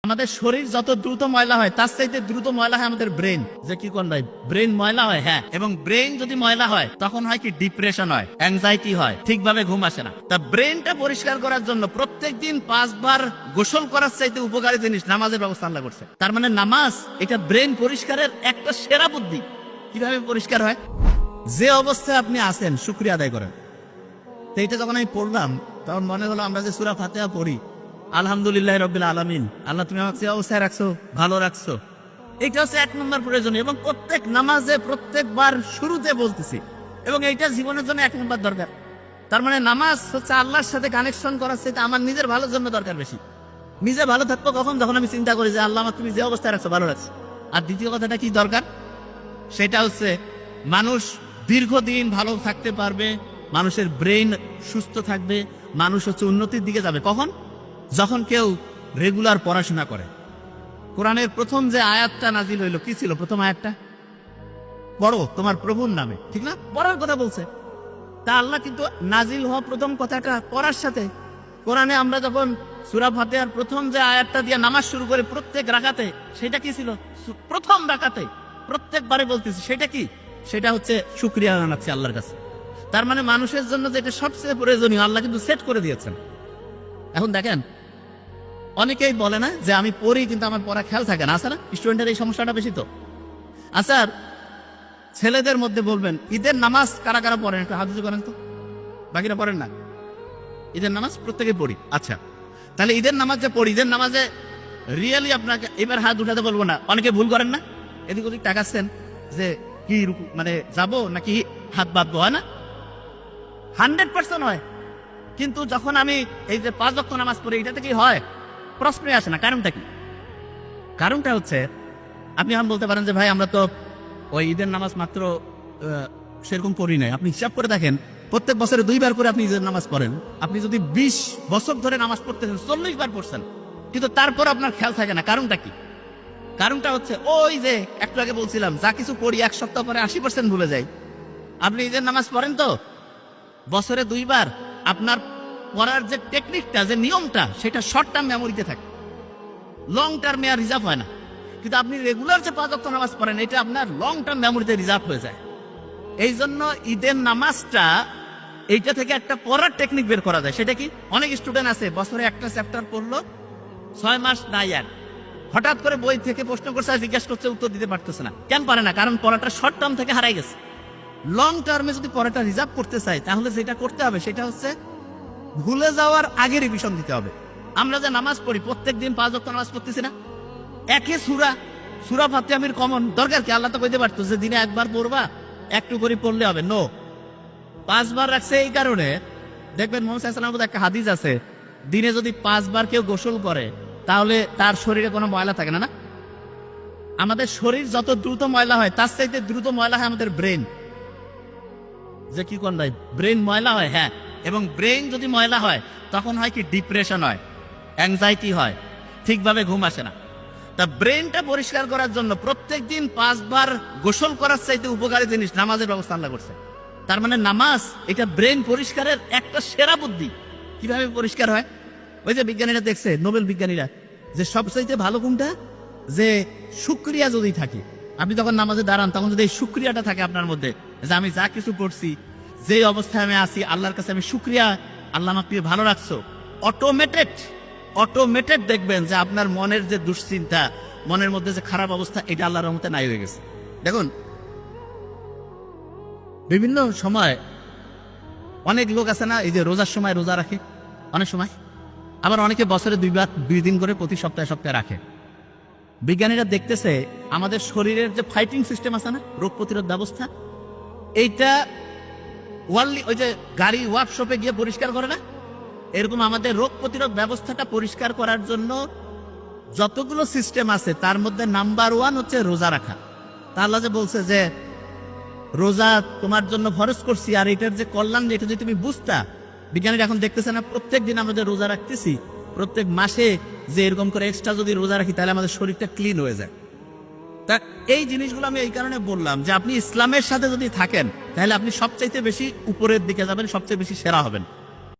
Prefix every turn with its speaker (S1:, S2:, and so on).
S1: আমাদের শরীর যত দ্রুত ময়লা হয় তার চাইতে দ্রুত ময়লা হয় আমাদের ব্রেন। যে কি কোন ভাই, ব্রেন ময়লা হয়। হ্যাঁ, এবং ব্রেন যদি ময়লা হয় তখন হয় কি, ডিপ্রেশন হয়, অ্যাংজাইটি হয়, ঠিকভাবে ঘুম আসে না। তা ব্রেনটা পরিষ্কার করার জন্য প্রত্যেকদিন 5 বার গোসল করার চাইতে উপকারী জিনিস নামাজের ব্যবস্থা আল্লাহ করছে। তার মানে নামাজ এটা ব্রেন পরিষ্কারের একটা সেরা বুদ্ধি। কিভাবে পরিষ্কার হয়? যে অবস্থায় আপনি আছেন শুকরিয়া আদায় করেন। তো এটা যখন আমি পড়লাম তখন মনে হলো আমরা যে সূরা ফাতিহা পড়ি, আলহামদুলিল্লাহ রাব্বিল আলামিন, আল্লাহ তুমি আমাকে অবস্থায় রাখছো, ভালো রাখছো, এটা হচ্ছে 1 নম্বর প্রয়োজন। এবং প্রত্যেক নামাজে প্রত্যেকবার শুরুতে বলতেছি, এবং এইটা জীবনের জন্য 1 নম্বর দরকার। তার মানে নামাজ হচ্ছে আল্লাহর সাথে কানেকশন করার চাইতে আমার নিজের ভালোর জন্য দরকার বেশি। নিজে ভালো থাকবো কখন? যখন আমি চিন্তা করি যে আল্লাহ আমাকে তুমি যে অবস্থায় রাখছো, ভালো রাখছো। আর দ্বিতীয় কথাটা কি দরকার, সেটা হচ্ছে মানুষ দীর্ঘদিন ভালো থাকতে পারবে, মানুষের ব্রেন সুস্থ থাকবে, মানুষ হচ্ছে উন্নতির দিকে যাবে কখন? যখন কেউ রেগুলার পড়াশোনা করে। কোরআনের প্রথম যে আয়াতটা নাজিল হইল, কি ছিল প্রথম আয়াতটা? পড়ো তোমার প্রভুর নামে, ঠিক না? পড়ার কথা বলছে। তা আল্লাহ কিন্তু নাজিল হওয়া প্রথম কথাটা পড়ার সাথে, কোরআনে আমরা যখন সূরা ফাতিহার প্রথম যে আয়াতটা দিয়ে নামাজ শুরু করে প্রত্যেক রাকাতে, সেটা কি ছিল? প্রথম রাকাতে প্রত্যেকবারে বলতেছি, সেটা কি? সেটা হচ্ছে শুকরিয়া জানাচ্ছি আল্লাহর কাছে। তার মানে মানুষের জন্য যেটা সবচেয়ে প্রয়োজনীয় আল্লাহ কিন্তু সেট করে দিয়েছেন। এখন দেখেন, অনেকেই বলে না যে আমি পড়ি কিন্তু আমার পড়া খেয়াল থাকে না। আছে না স্টুডেন্টের এই সমস্যাটা বেশি? তো আচ্ছা, ছেলেদের মধ্যে বলবেন ঈদের নামাজ কারা কারা পড়েন, একটু হাত উঁচু করেন তো। বাকিরা পড়েন না? ঈদের নামাজ প্রত্যেকেই পড়ি। আচ্ছা, তাহলে ঈদের নামাজ যে পড়ি, ঈদের নামাজে রিয়েলি আপনাকে এবার হাত উঠাতে বলবো না, অনেকে ভুল করেন না, এদিক ওদিক তাকাচ্ছেন যে কি মানে যাবো নাকি হাত বাঁধবো, হয় না? 100% হয়। কিন্তু যখন আমি এই যে 5 ওয়াক্ত নামাজ পড়ি, এটাতে কি হয়? প্রশ্নই আসে না। কারণটা কি? কারণটা হচ্ছে, আপনি এখন বলতে পারেন যে ভাই আমরা তো ওই ঈদের নামাজ মাত্র সেরকম পড়ি নাই। আপনি হিসাব করে দেখেন, প্রত্যেক বছরে 2 বার করে আপনি ঈদের নামাজ পড়েন। আপনি যদি 20 বছর ধরে নামাজ পড়তেছেন, 40 বার পড়ছেন, কিন্তু তারপর আপনার খেয়াল থাকে না। কারণটা কি? কারণটা হচ্ছে ওই যে একটু আগে বলছিলাম, যা কিছু পড়ি 1 সপ্তাহ পরে 80% ভুলে যাই। আপনি ঈদের নামাজ পড়েন তো বছরে 2 বার, আপনার পড়ার যে টেকনিকটা, যে নিয়মটা, সেটা শর্ট টার্ম মেমোরিতে থাকে, লং টার্মে আর রিজার্ভ হয় না। কিন্তু আপনি রেগুলার যে 5 ওয়াক্ত নামাজ পড়েন, এটা আপনার লং টার্ম মেমোরিতে রিজার্ভ হয়ে যায়। এই জন্য ঈদের নামাজটা, এইটা থেকে একটা পড়ার টেকনিক বের করা যায়। সেটা কি? অনেক স্টুডেন্ট আছে বছরে একটা চ্যাপ্টার পড়লো, 6 মাস নাই, আর হঠাৎ করে বই থেকে প্রশ্ন করছে, জিজ্ঞাসা করছে, উত্তর দিতে পারতেছে না। কেন পারে না? কারণ পড়াটা শর্ট টার্ম থেকে হারাই গেছে। লং টার্মে যদি পড়াটা রিজার্ভ করতে চাই, তাহলে যেটা করতে হবে সেটা হচ্ছে ভুলে যাওয়ার আগে রিভিশন দিতে হবে। আমরা যে নামাজ পড়ি, প্রত্যেকদিন 5 ওয়াক্ত নামাজ পড়তেছি না, একে সূরা ফাতিহা আমির কমন দরকার কি? আল্লাহ তো কইতে পারতো যে দিনে 1 বার পড়বা, একটু করে পড়লে হবে। নো, 5 বার রাখছে। এই কারণে দেখবেন মুহাম্মদ সাল্লাল্লাহু আলাইহি ওয়াসাল্লামের একটা হাদিস আছে, দিনে যদি 5 বার কেউ গোসল করে তাহলে তার শরীরে কোনো ময়লা থাকে না। না, আমাদের শরীর যত দ্রুত ময়লা হয় তার চাইতে দ্রুত ময়লা হয় আমাদের ব্রেন। যে কি কোন ভাই, ব্রেন ময়লা হয়। হ্যাঁ, এবং ব্রেন যদি ময়লা হয় তখন হয় কি, ডিপ্রেশন হয়, অ্যাংজাইটি হয়, ঠিকভাবে ঘুম আসে না। তা ব্রেনটা পরিষ্কার করার জন্য প্রত্যেকদিন 5 বার গোসল করার চাইতে উপকারী জিনিস নামাজের ব্যবস্থা আল্লাহ করছে। তার মানে নামাজ এটা ব্রেন পরিষ্কারের একটা সেরা বুদ্ধি। কিভাবে পরিষ্কার হয়? ওই যে বিজ্ঞানীরা দেখছে, নোবেল বিজ্ঞানীরা, যে সবচাইতে ভালো কোনটা, যে শুকরিয়া যদি থাকে, আপনি যখন নামাজে দাঁড়ান তখন যদি এই শুকরিয়াটা থাকে আপনার মধ্যে, যে আমি যা কিছু করছি, যে অবস্থায় আমি আছি, আল্লাহর কাছে আমি শুকরিয়া, আল্লাহ আমাকে ভালো রাখছো, অটোমেটেড দেখবেন যে আপনার মনের যে দুশ্চিন্তা, মনের মধ্যে যে খারাপ অবস্থা, এটা আল্লাহর রহমতে নাই হয়ে গেছে। দেখুন, বিভিন্ন সময় অনেক লোক আছে না, এই যে রোজার সময় রোজা রাখে, অনেক সময় আবার অনেকে বছরে 2 বার 2 দিন করে প্রতি সপ্তাহে সপ্তাহে রাখে। বিজ্ঞানীরা দেখতেছে আমাদের শরীরের যে ফাইটিং সিস্টেম আছে না, রোগ প্রতিরোধ ব্যবস্থা, এইটা ওই যে গাড়ি ওয়ার্কশপে গিয়ে পরিষ্কার করে না, এরকম আমাদের রোগ প্রতিরোধ ব্যবস্থাটা পরিষ্কার করার জন্য যতগুলো সিস্টেম আছে তার মধ্যে নাম্বার 1 হচ্ছে রোজা রাখা। তা আল্লাহ যে বলছে যে রোজা তোমার জন্য ফরজ করছি, আর এটার যে কল্যাণ, এটা যদি তুমি বুঝতা। বিজ্ঞানীরা এখন দেখতেছে না, প্রত্যেক দিন আমরা যে রোজা রাখতেছি, প্রত্যেক মাসে যে এরকম করে এক্সট্রা যদি রোজা রাখি, তাহলে আমাদের শরীরটা ক্লিন হয়ে যায়। তা এই জিনিসগুলো আমি এই কারণে বললাম যে আপনি ইসলামের সাথে যদি থাকেন, তাহলে আপনি সবচাইতে বেশি উপরের দিকে যাবেন, সবচেয়ে বেশি সেরা হবেন।